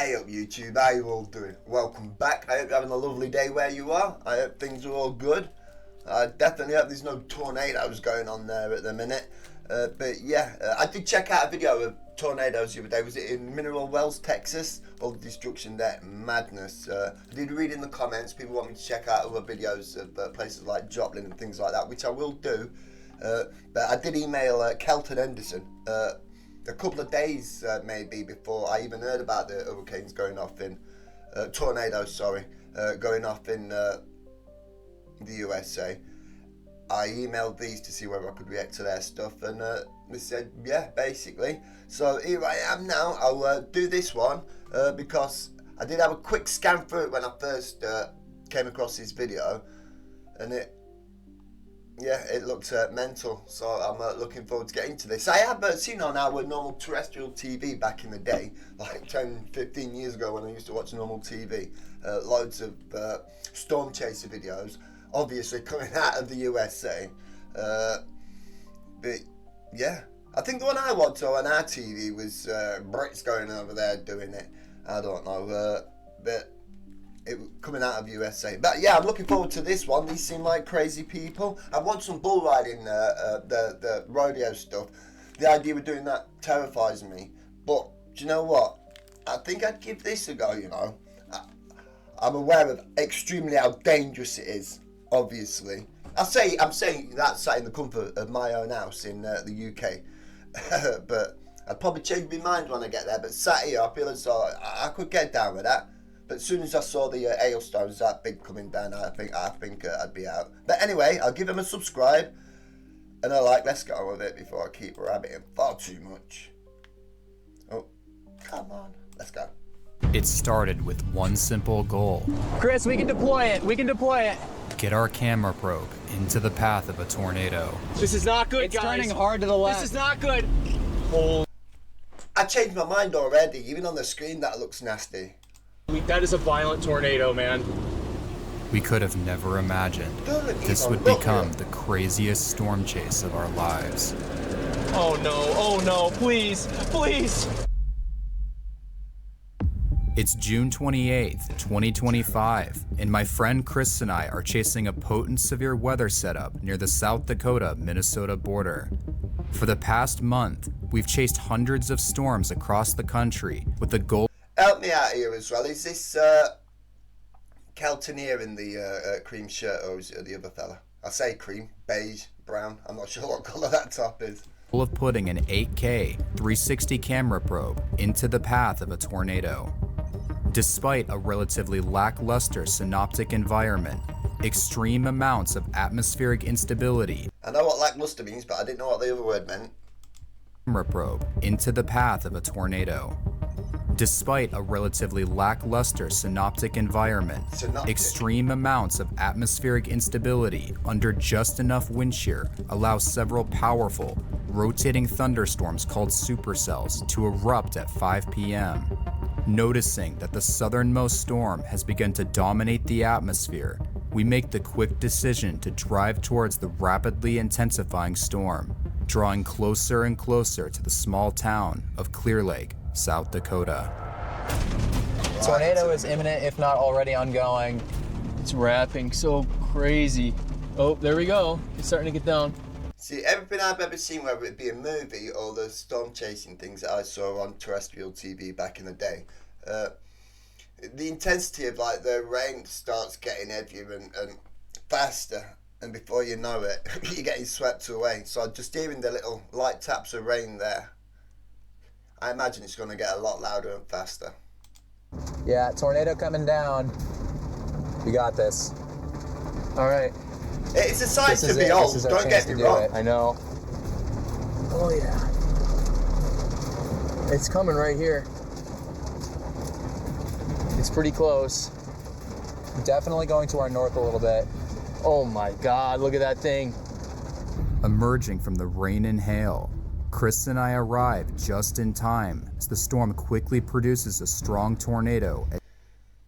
Hey up YouTube, how you all doing? Welcome back. I hope you're having a lovely day where you are. I hope things are all good. I definitely hope there's no tornadoes going on there at the minute. But yeah, I did check out a video of tornadoes the other day. Was it in Mineral Wells, Texas? All the destruction there, madness. I did read in the comments, people want me to check out other videos of places like Joplin and things like that, which I will do. But I did email CELTON HENDERSON a couple of days maybe before I even heard about the hurricanes going off in tornadoes, sorry, going off in the USA. I emailed these to see whether I could react to their stuff, and they said yeah, basically. So here I am now. I'll do this one because I did have a quick scan through it when I first came across this video, and it looked mental. So I'm looking forward to getting to this. I have seen on our normal terrestrial TV back in the day, like 10-15 years ago when I used to watch normal TV, loads of storm chaser videos, obviously coming out of the USA. But yeah, I think the one I watched on our TV was Brits going over there doing it. I don't know, but it coming out of USA. But yeah, I'm looking forward to this one. These seem like crazy people. I want some bull riding, the rodeo stuff. The idea of doing that terrifies me. But do you know what? I think I'd give this a go, you know. I'm aware of extremely how dangerous it is, obviously. I'm saying that sat in the comfort of my own house in the UK. But I'd probably change my mind when I get there. But sat here, I feel as though I could get down with that. But as soon as I saw the hailstones that big coming down, I think I'd be out. But anyway, I'll give him a subscribe and a like. Let's go with it before I keep rabbiting far too much. Oh, come on, let's go. It started with one simple goal. Chris, we can deploy it. We can deploy it. Get our camera probe into the path of a tornado. This is not good, it's guys. turning hard to the left. This is not good. I changed my mind already. Even on the screen, that looks nasty. That is a violent tornado, man. We could have never imagined this would become the craziest storm chase of our lives. Oh no, please, please. It's June 28th, 2025, and my friend Chris and I are chasing a potent severe weather setup near the South Dakota-Minnesota border. For the past month, we've chased hundreds of storms across the country with the goal. Help me out here as well. Is this CELTON here in the cream shirt, or is it the other fella? I say cream, beige, brown. I'm not sure what colour that top is. Of putting an 8K 360 camera probe into the path of a tornado. Despite a relatively lackluster synoptic environment, extreme amounts of atmospheric instability. I know what lackluster means, but I didn't know what the other word meant. Camera probe into the path of a tornado. Despite a relatively lackluster synoptic environment, extreme amounts of atmospheric instability under just enough wind shear allow several powerful, rotating thunderstorms called supercells to erupt at 5 p.m. Noticing that the southernmost storm has begun to dominate the atmosphere, we make the quick decision to drive towards the rapidly intensifying storm, drawing closer and closer to the small town of Clear Lake, South Dakota. Tornado is imminent, if not already ongoing. It's wrapping so crazy. Oh, there we go. It's starting to get down. See, everything I've ever seen, whether it be a movie or the storm chasing things that I saw on terrestrial TV back in the day, the intensity of like the rain starts getting heavier and faster, and before you know it, you're getting swept away. So just hearing the little light taps of rain there, I imagine it's going to get a lot louder and faster. Yeah, tornado coming down. We got this. All right. It's a sign to behold, don't get me wrong. I know. Oh yeah. It's coming right here. It's pretty close. Definitely going to our north a little bit. Oh my God, look at that thing. Emerging from the rain and hail, Chris and I arrive just in time as the storm quickly produces a strong tornado.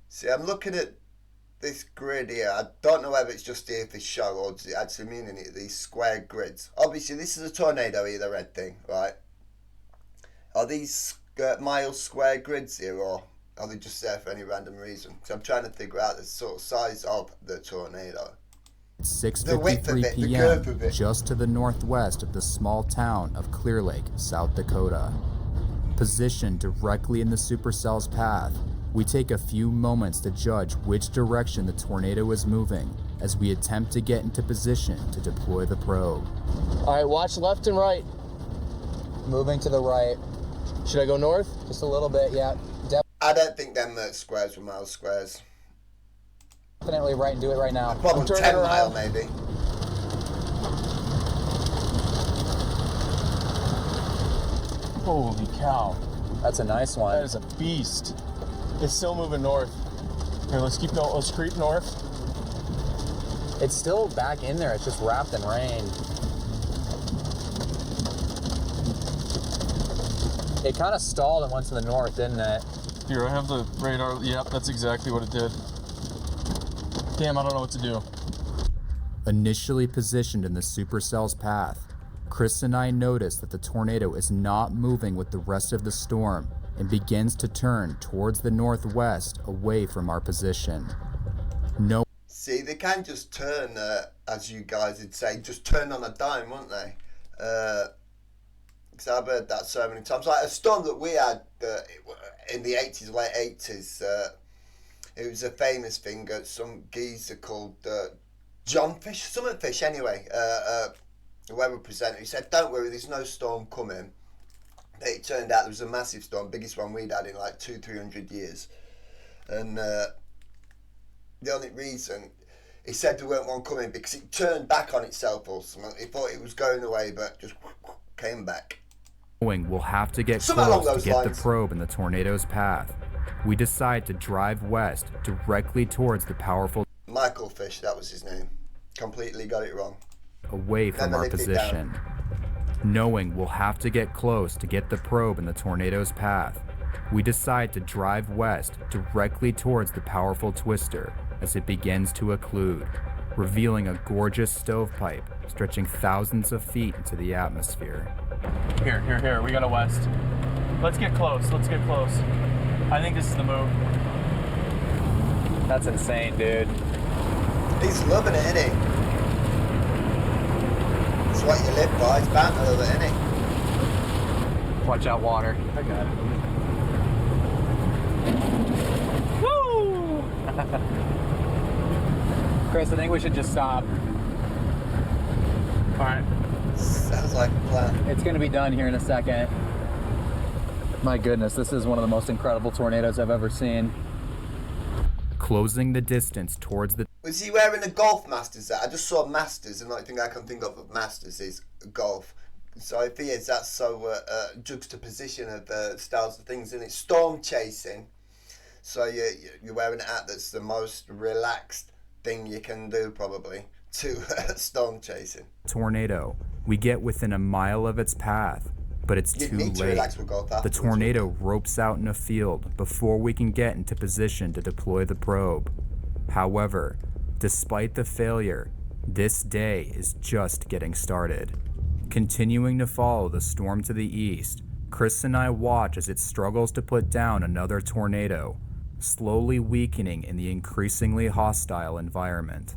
See, I'm looking at this grid here. I don't know whether it's just here for show or does it actually mean any of these square grids. Obviously, this is a tornado here, the red thing, right? Are these mile square grids here, or Are they just there for any random reason? Because I'm trying to figure out the sort of size of the tornado. 6:53 p.m. just to the northwest of the small town of Clear Lake, South Dakota. Positioned directly in the supercell's path, we take a few moments to judge which direction the tornado is moving as we attempt to get into position to deploy the probe. All right, watch left and right. Moving to the right. Should I go north? Just a little bit, yeah. I don't think them squares were mile squares. Definitely right and do it right now. Probably 10 mile maybe. Holy cow. That's a nice one. That is a beast. It's still moving north. Here, let's creep north. It's still back in there. It's just wrapped in rain. It kind of stalled and went to the north, didn't it? Here, I have the radar. Yep, that's exactly what it did. Damn, I don't know what to do. Initially positioned in the supercell's path, Chris and I notice that the tornado is not moving with the rest of the storm and begins to turn towards the northwest away from our position. No. See, they can just turn, as you guys would say, just turn on a dime, won't they? Because I've heard that so many times. Like a storm that we had in the 80s, late 80s, it was a famous thing. Some geezer called John Fish, Summit Fish anyway, the weather presenter, he said, don't worry, there's no storm coming. But it turned out there was a massive storm, biggest one we'd had in like 200-300 years. And the only reason, he said there weren't one coming because it turned back on itself or something. He thought it was going away, but just came back. We'll have to get close to get the probe in the tornado's path. We decide to drive west directly towards the powerful Michael Fish, that was his name. Completely got it wrong. Away from our position. Knowing we'll have to get close to get the probe in the tornado's path, we decide to drive west directly towards the powerful twister as it begins to occlude, revealing a gorgeous stovepipe stretching thousands of feet into the atmosphere. Here, we gotta west. Let's get close. I think this is the move. That's insane, dude. He's loving it, isn't he? It's what you live by, it's bound to love it, isn't he? Watch out, water. I got it. Woo! Chris, I think we should just stop. All right. Sounds like a plan. It's gonna be done here in a second. My goodness, this is one of the most incredible tornadoes I've ever seen. Closing the distance towards the... Was he wearing a golf Masters there? I just saw Masters, and the only thing I can think of Masters is golf. So if he is, that's so juxtaposition of styles of things, and it's storm chasing. So you're wearing a hat that's the most relaxed thing you can do, probably, to storm chasing. Tornado. We get within a mile of its path, but it's too late. The tornado ropes out in a field before we can get into position to deploy the probe. However, despite the failure, this day is just getting started. Continuing to follow the storm to the east, Chris and I watch as it struggles to put down another tornado, slowly weakening in the increasingly hostile environment.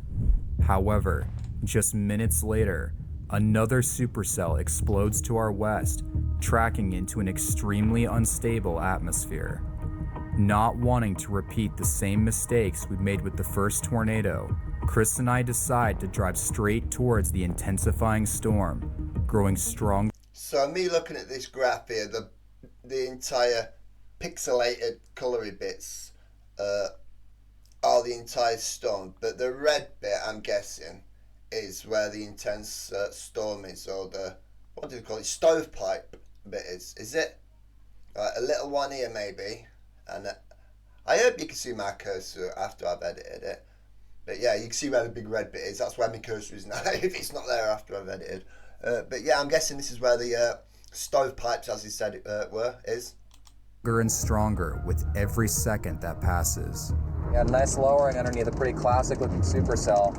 However, just minutes later, another supercell explodes to our west, tracking into an extremely unstable atmosphere. Not wanting to repeat the same mistakes we made with the first tornado, Chris and I decide to drive straight towards the intensifying storm, growing strong. So me looking at this graph here, the entire pixelated colory bits are the entire storm, but the red bit, I'm guessing, is where the intense storm is, or the, what do you call it, stovepipe bit is it? A little one here maybe, and I hope you can see my cursor after I've edited it, but yeah, you can see where the big red bit is. That's where my cursor is now, if it's not there after I've edited. But yeah, I'm guessing this is where the stovepipes, as he said is. Stronger and stronger with every second that passes. Yeah, nice lowering underneath a pretty classic looking supercell.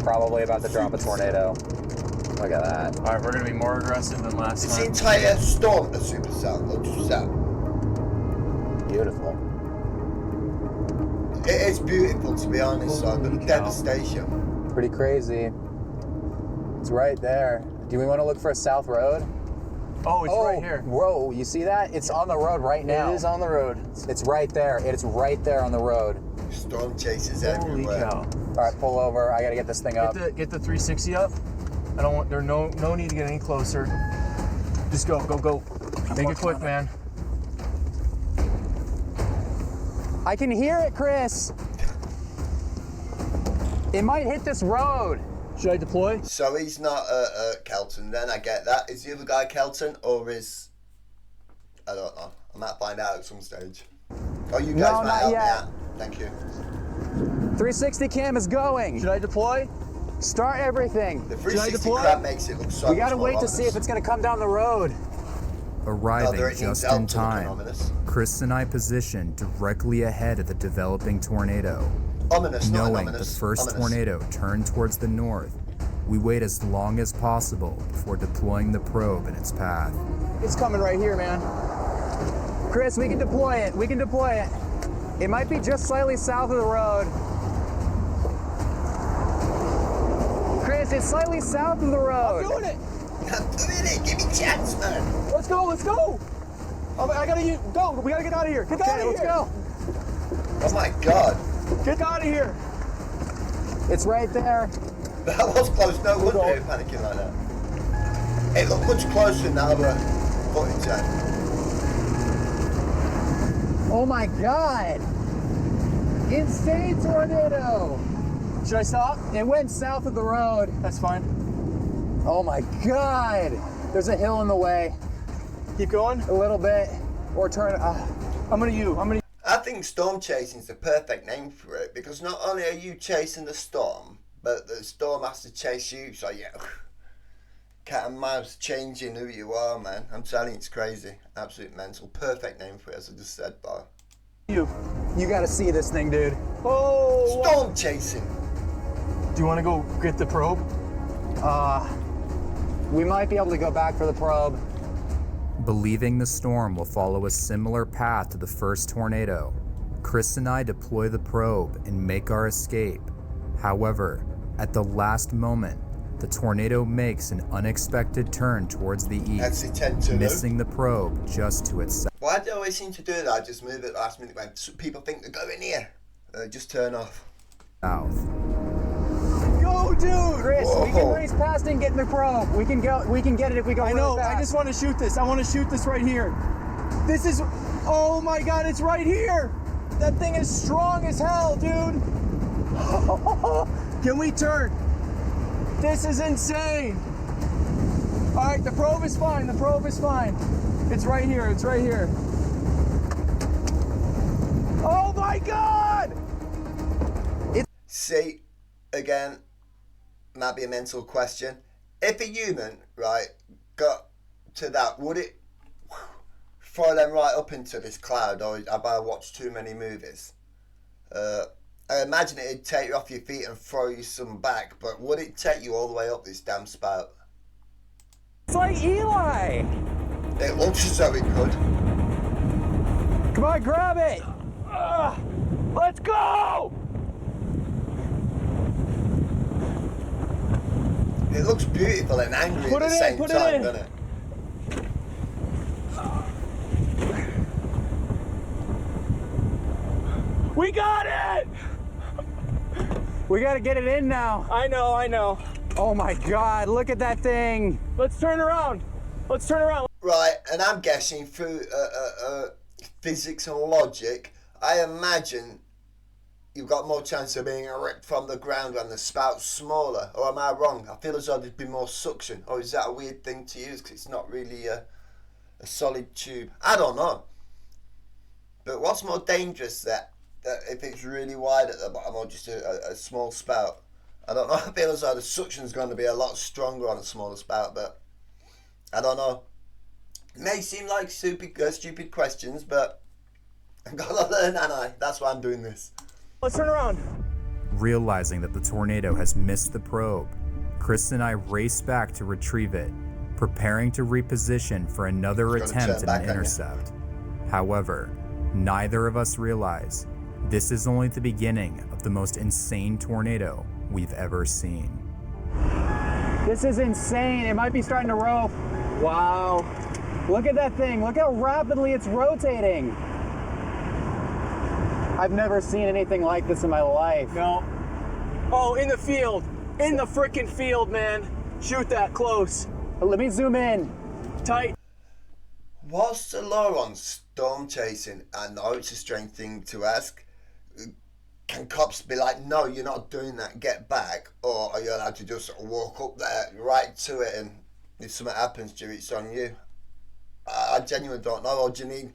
Probably about to drop a tornado. Look at that. All right, we're gonna be more aggressive than last time. Is the entire storm a supercell or just that? Beautiful. is beautiful, to be honest, so the devastation. Pretty crazy. It's right there. Do we want to look for a south road? Oh, it's right here. Whoa, you see that? It's on the road right now. It is on the road. It's right there. It's right there on the road. Storm chases Holy everywhere. cow. All right, pull over. I gotta get this thing up. Get the 360 up. I don't want, there's no need to get any closer. Just go. Make it quick, man. I can hear it, Chris. It might hit this road. Should I deploy? So he's not Kelton, then I get that. Is the other guy Kelton, or is... I don't know. I might find out at some stage. Oh, you guys No, might not help me yet. out. Thank you. 360 cam is going. Should I deploy? Start everything. The 360 deploy? crab makes it look so We gotta much more wait to see ominous. if it's gonna come down the road. Arriving there it just needs in help to look time, ominous. Chris and I positioned directly ahead of the developing tornado. Ominous, not Knowing ominous. the first Ominous. tornado turned towards the north, we wait as long as possible before deploying the probe in its path. It's coming right here, man. Chris, we can deploy it. We can deploy it. It might be just slightly south of the road. Chris, it's slightly south of the road. Doing it. I'm doing it. Give me a chance, man. Let's go. I gotta go. We gotta get out of here. Get out of here. Let's go. Oh my god. Get out of here. It's right there. That was close. No wonder you're panicking like that. It looked much closer now, but footage time. Oh my God. Insane tornado. Should I stop? It went south of the road. That's fine. Oh my God. There's a hill in the way. Keep going. A little bit. Or turn. I think storm chasing is the perfect name for it, because not only are you chasing the storm, but the storm has to chase you. So yeah, cat and mouse changing who you are, man. I'm telling you, it's crazy. Absolute mental. Perfect name for it, as I just said, Bar. You gotta see this thing, dude. Oh. Storm chasing. Do you want to go get the probe? We might be able to go back for the probe. Believing the storm will follow a similar path to the first tornado, Chris and I deploy the probe and make our escape. However, at the last moment, the tornado makes an unexpected turn towards the That's east, the 10 to missing the probe just to its south. Why do they always seem to do that? I just move it last minute when people think they're going here. Just turn off. Go, dude. Chris, we can Whoa. race past and get in the probe. We can get it if we go I really know. fast. I just want to shoot this. I want to shoot this right here. This is. Oh my God! It's right here. That thing is strong as hell, dude. Can we turn? This is insane. All right, the probe is fine. The probe is fine. It's right here. It's right here. Oh my God! See, again, might be a mental question. If a human, right, got to that, would it throw them right up into this cloud, or have I watched too many movies? I imagine it'd take you off your feet and throw you some back, but would it take you all the way up this damn spout? It's like Eli. It looks as though it could. Come on, grab it. Let's go! It looks beautiful and angry Put at the it in, same put it time, in. doesn't it? We got it! We gotta get it in now. I know. Oh my God, look at that thing. Let's turn around. Right, and I'm guessing through physics and logic, I imagine you've got more chance of being ripped from the ground when the spout's smaller. Or am I wrong? I feel as though there'd be more suction. Or is that a weird thing to use because it's not really a solid tube? I don't know. But what's more dangerous, that if it's really wide at the bottom or just a small spout? I don't know. I feel as though the suction's going to be a lot stronger on a smaller spout, but I don't know. It may seem like stupid questions, but I've got to learn, and that's why I'm doing this. Let's turn around. Realizing that the tornado has missed the probe, Chris and I race back to retrieve it, preparing to reposition for another It's gonna attempt turn at back an on you. intercept. However, neither of us realize This is only the beginning of the most insane tornado we've ever seen. This is insane. It might be starting to roll. Wow. Look at that thing. Look how rapidly it's rotating. I've never seen anything like this in my life. No. Oh, in the field. In the frickin' field, man. Shoot that close. Let me zoom in. Tight. What's the law on storm chasing? I know it's a strange thing to ask. Can cops be like, no, you're not doing that, get back? Or are you allowed to just walk up there right to it, and if something happens to you, it's on you? I genuinely don't know. Or do you need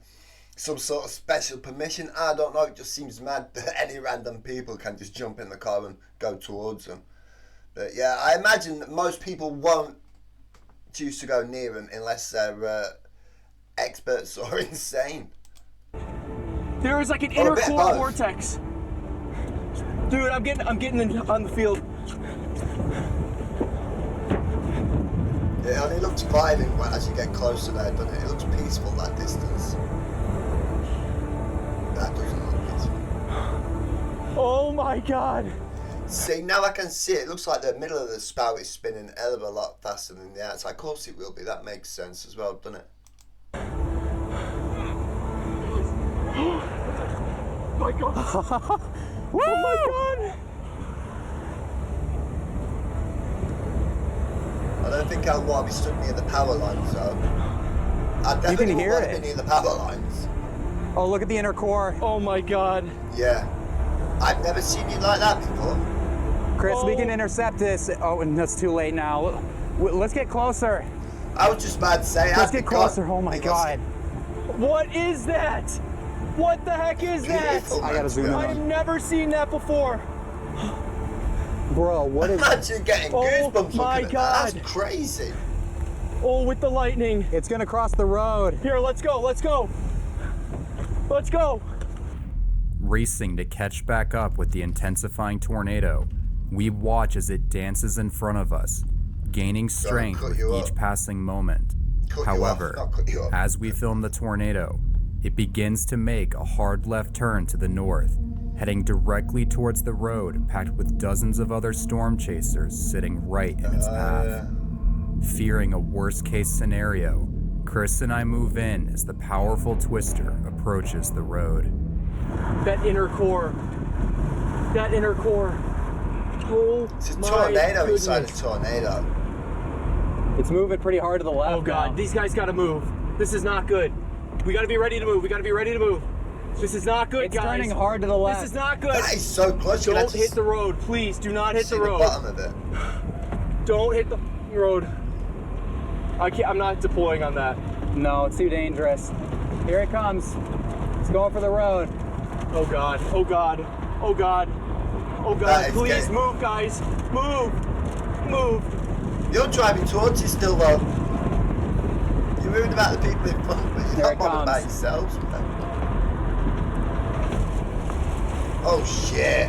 some sort of special permission? I don't know. It just seems mad that any random people can just jump in the car and go towards them. But yeah, I imagine that most people won't choose to go near them unless they're experts or insane. There is like an inner core vortex. Dude, I'm getting on the field. It only looks violent as you get closer there, doesn't it? It looks peaceful, that distance. That doesn't look peaceful. Oh my God. See, now I can see it. It looks like the middle of the spout is spinning a hell of a lot faster than the outside. Of course it will be. That makes sense as well, doesn't it? Oh my God. Oh my God. I don't think I'll want to be stood near the power lines, though. I definitely hear want to it. be near the power lines. Oh, look at the inner core. Oh my God. Yeah. I've never seen you like that before. Chris, we can intercept this. Oh, and that's too late now. Let's get closer. I was just about to say, Let's get closer. Oh my God. What is that? What the heck is that? I gotta zoom in. I have never seen that before. Bro, what is Imagine getting Oh goosebumps my looking at God. that. That's crazy. Oh, with the lightning. It's gonna cross the road. Here, let's go. Let's go. Let's go. Racing to catch back up with the intensifying tornado, we watch as it dances in front of us, gaining strength cut with you each up. passing moment. Cut you However, off, not cut you up. as we film the tornado, it begins to make a hard left turn to the north, heading directly towards the road packed with dozens of other storm chasers sitting right in its path. Fearing a worst-case scenario, Chris and I move in as the powerful twister approaches the road. That inner core. That inner core. Oh, It's a my tornado goodness. inside a tornado. It's moving pretty hard to the left. Oh God, now. these guys gotta move. This is not good. We gotta be ready to move. We gotta be ready to move. This is not good, It's guys. turning hard to the left. This is not good. That is so close. You can Don't actually hit the road, please. Do not hit see the road. bottom of it. Don't hit the road. I'm not deploying on that. No, it's too dangerous. Here it comes. It's going for the road. Oh God. Oh God. Oh God. Oh That God. is Please good. move, guys. Move. Move. You're driving towards it still, though. You're worried about the people in front, but you're Here not it bothered about comes. yourselves. Oh shit.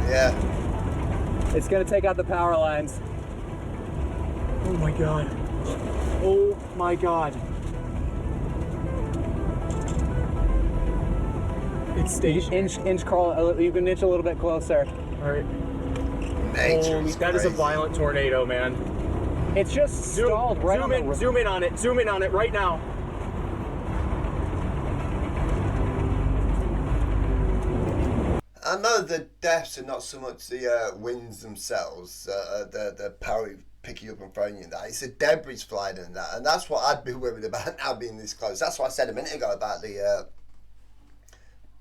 Yeah. It's gonna take out the power lines. Oh my God. Oh my God. It's stationary. Inch crawl. You can inch a little bit closer. All right. Nature Holy, is that is a crazy. violent tornado, man. It's just stalled right on the road. Zoom in on it. Zoom in on it right now. I know the deaths are not so much the winds themselves, the power picking you up and throwing you in that. It's the debris flying in that, and that's what I'd be worried about now being this close. That's what I said a minute ago about the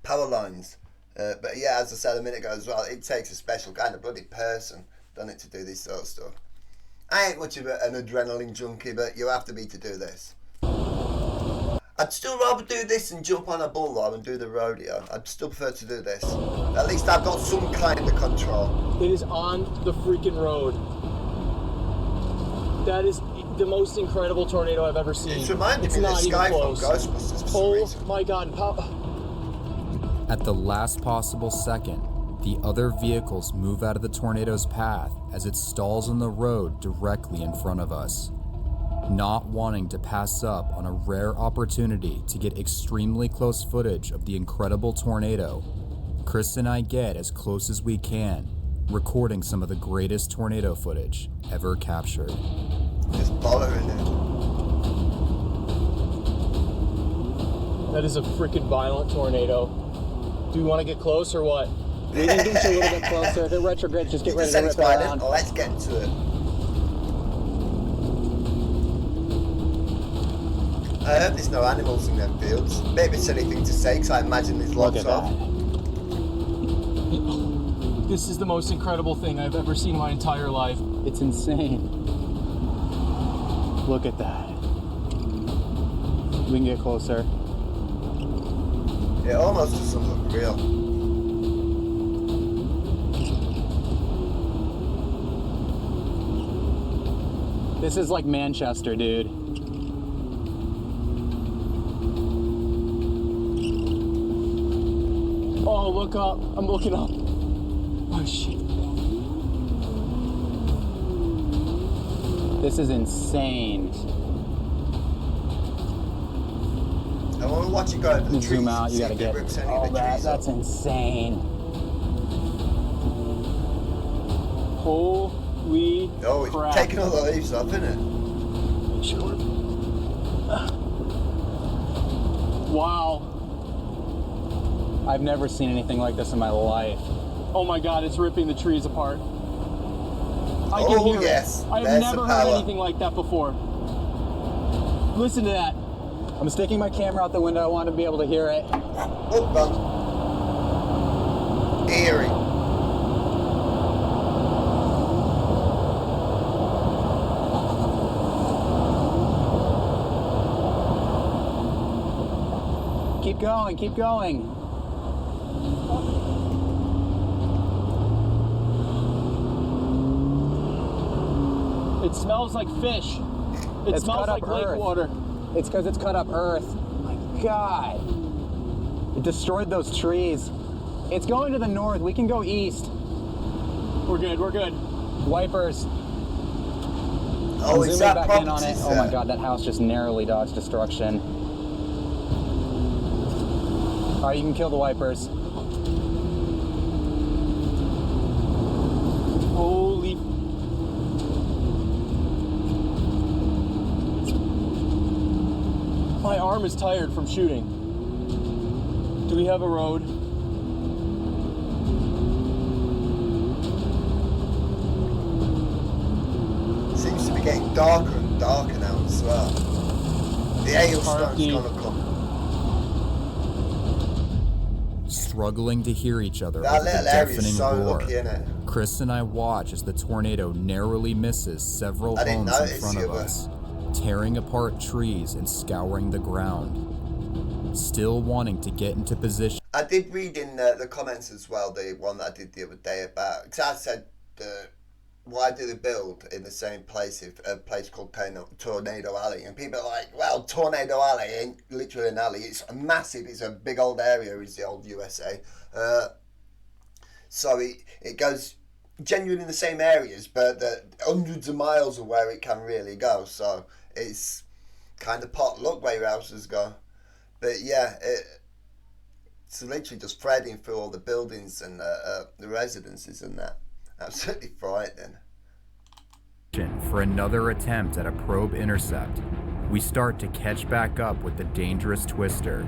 power lines. But yeah, as I said a minute ago as well, it takes a special kind of bloody person, doesn't it, to do this sort of stuff. I ain't much of an adrenaline junkie, but you have to be to do this. I'd still rather do this than jump on a bull though and do the rodeo. I'd still prefer to do this. At least I've got some kind of control. It is on the freaking road. That is the most incredible tornado I've ever seen. It's reminding me of the not even sky from close. Ghostbusters for some reason. Oh my God. At the last possible second, the other vehicles move out of the tornado's path as it stalls on the road directly in front of us. Not wanting to pass up on a rare opportunity to get extremely close footage of the incredible tornado, Chris and I get as close as we can, recording some of the greatest tornado footage ever captured. Just bothering it. That is a freaking violent tornado. Do we want to get close or what? We can get you a little bit closer. If it retrogrades, just get ready to rip it around. Oh, let's get to it. I hope there's no animals in them fields. Bit of a silly thing to say, because I imagine there's lots of. This is the most incredible thing I've ever seen in my entire life. It's insane. Look at that. We can get closer. It almost doesn't look real. This is like Manchester, dude. Oh, look up. I'm looking up. Oh, shit. This is insane. I want to watch it go over the trees. Zoom out, you gotta get all that. That's insane. Holy Oh, it's crap. taking all the leaves off, isn't it? Sure. Wow. I've never seen anything like this in my life. Oh my god, it's ripping the trees apart. I can hear yes. it. I've There's never the heard power. anything like that before. Listen to that. I'm sticking my camera out the window. I want to be able to hear it. Oh, God. Eerie. Keep going, keep going. It smells like fish. It It's smells cut up like lake earth. water. It's because it's cut up earth. My God. It destroyed those trees. It's going to the north. We can go east. We're good, we're good. Wipers. Oh, I'm it's zooming that back in on property, it. Oh my sir. God, that house just narrowly dodged destruction. All right, you can kill the wipers. Holy. My arm is tired from shooting. Do we have a road? Seems to be getting darker and darker now as well. The hailstone's gonna come. Struggling to hear each other That over the little area is deafening so roar, lucky, innit? Chris and I watch as the tornado narrowly misses several I didn't homes in notice front you, of but- us, tearing apart trees and scouring the ground. Still wanting to get into position. I did read in the comments as well, the one that I did the other day about, because I said, why do they build in the same place, if a place called Tornado Alley? And people are like, well, Tornado Alley ain't literally an alley. It's massive. It's a big old area, is the old USA. So it goes genuinely in the same areas, but the hundreds of miles of where it can really go. So it's kind of pot luck where your houses go. But yeah, it's literally just threading through all the buildings and the residences and that. Absolutely frightening. For another attempt at a probe intercept, we start to catch back up with the dangerous twister.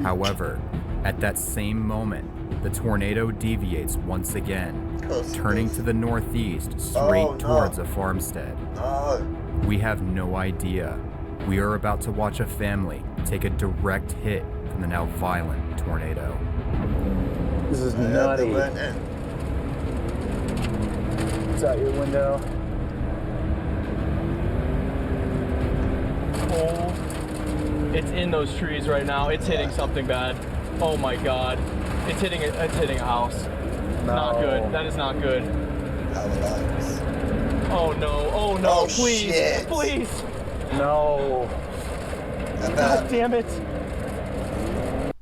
However, at that same moment, the tornado deviates once again, turning to the northeast straight towards a farmstead. No. We have no idea. We are about to watch a family take a direct hit from the now violent tornado. This is They nutty. went in. It's out your window. Oh, it's in those trees right now. It's hitting something bad. Oh my god. It's hitting a house. Not good. That is not good. Power lines. Oh no. Oh no. Oh, please. shit. Please. No. God damn it.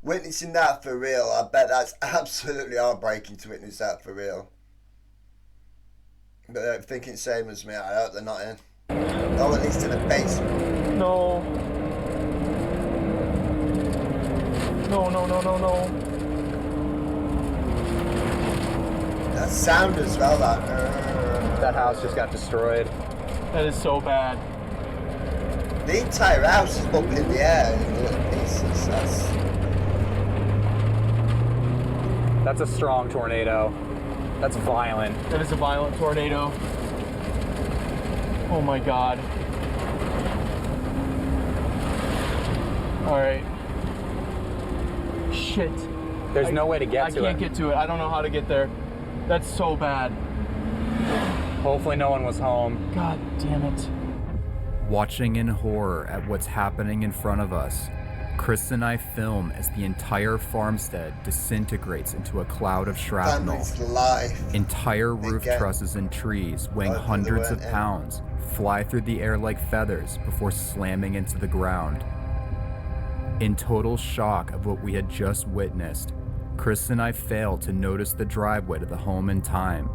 Witnessing that for real, I bet that's absolutely heartbreaking to witness that for real. But they're thinking same as me. I hope they're not in. Oh, at least in the basement. No. No. That sound as well, That house just got destroyed. That is so bad. The entire house is up in the air in little pieces. That's a strong tornado. That's violent. That is a violent tornado. Oh my God. All right. Shit. There's no way to get to it. I can't get to it. I don't know how to get there. That's so bad. Hopefully no one was home. God damn it. Watching in horror at what's happening in front of us, Chris and I film as the entire farmstead disintegrates into a cloud of shrapnel. Family's life. Entire roof trusses and trees weighing hundreds of pounds fly through the air like feathers before slamming into the ground. In total shock of what we had just witnessed, Chris and I failed to notice the driveway to the home in time,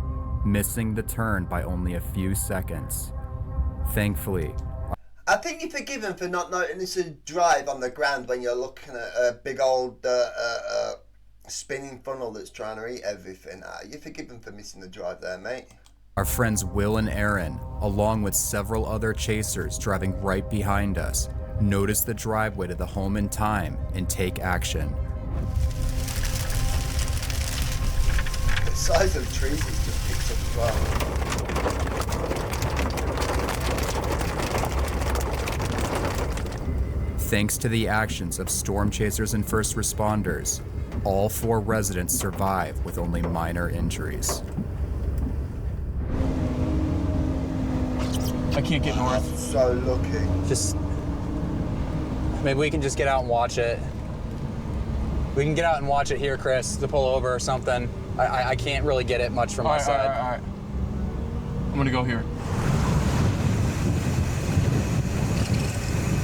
missing the turn by only a few seconds. Thankfully, I think you're forgiven for not noticing a drive on the ground when you're looking at a big old spinning funnel that's trying to eat everything. You're forgiven for missing the drive there, mate. our friends Will and Aaron, along with several other chasers driving right behind us, notice the driveway to the home in time and take action. The size of the trees is just picked up as well. Thanks to the actions of storm chasers and first responders, all 4 residents survive with only minor injuries. I can't get north. So lucky. Just maybe we can just get out and watch it. We can get out and watch it here, Chris, to pull over or something. I can't really get it much from my side. All right. I'm gonna go here.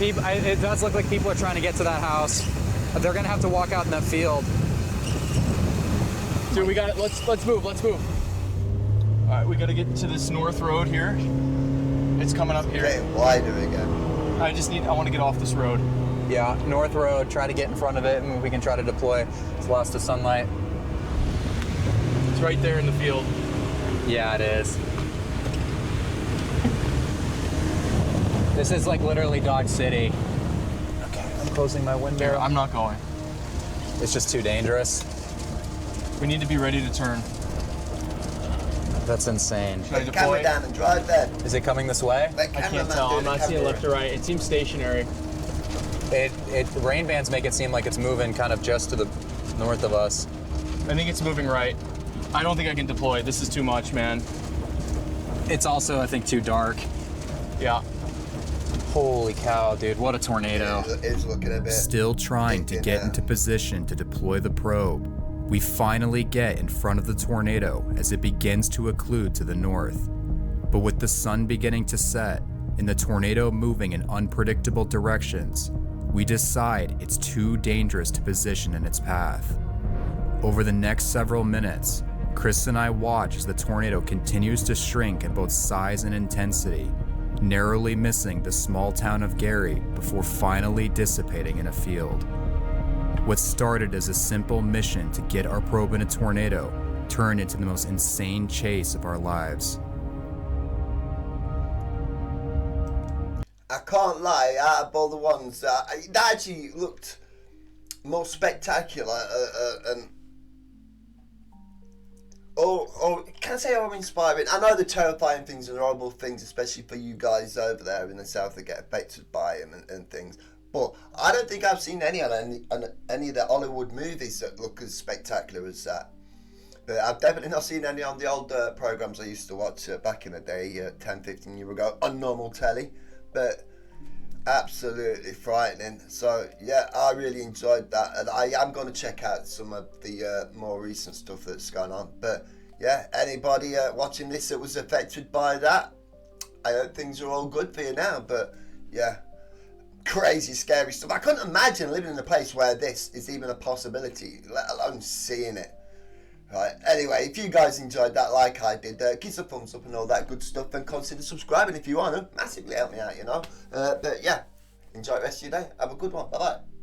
It does look like people are trying to get to that house. They're gonna have to walk out in that field. Dude, we got it. Let's move. All right, we gotta get to this north road here. It's coming up here. Getting wider again. I want to get off this road. Yeah, North Road, try to get in front of it and we can try to deploy. It's lost to sunlight. It's right there in the field. Yeah, it is. This is like literally Dodge City. Okay, I'm closing my window. Here, I'm not going. It's just too dangerous. We need to be ready to turn. That's insane. Should I Put the camera deploy? down and drive there. Is it coming this way? That I can't cameraman tell. doing I'm the not seeing camera. left or right. It seems stationary. The rain bands make it seem like it's moving kind of just to the north of us. I think it's moving right. I don't think I can deploy. This is too much, man. It's also, I think, too dark. Yeah. Holy cow, dude, what a tornado. It is looking a bit. Still trying to get into position to deploy the probe, we finally get in front of the tornado as it begins to occlude to the north. But with the sun beginning to set and the tornado moving in unpredictable directions, we decide it's too dangerous to position in its path. Over the next several minutes, Chris and I watch as the tornado continues to shrink in both size and intensity, narrowly missing the small town of Gary before finally dissipating in a field. What started as a simple mission to get our probe in a tornado turned into the most insane chase of our lives. I can't lie, out of all the ones, that actually looked more spectacular and can I say more inspiring? I know the terrifying things and horrible things, especially for you guys over there in the south that get affected by them and things. But I don't think I've seen any of the Hollywood movies that look as spectacular as that. But I've definitely not seen any on the old programs I used to watch back in the day, 10, 15 years ago, on normal telly. But absolutely frightening. So yeah, I really enjoyed that, and I am going to check out some of the more recent stuff that's going on. But yeah, anybody watching this that was affected by that, I hope things are all good for you now. But yeah, crazy, scary stuff. I couldn't imagine living in a place where this is even a possibility, let alone seeing it. Right, anyway, if you guys enjoyed that like I did, give a thumbs up and all that good stuff, and consider subscribing if you want to. Massively help me out, you know. But yeah, enjoy the rest of your day. Have a good one. Bye-bye.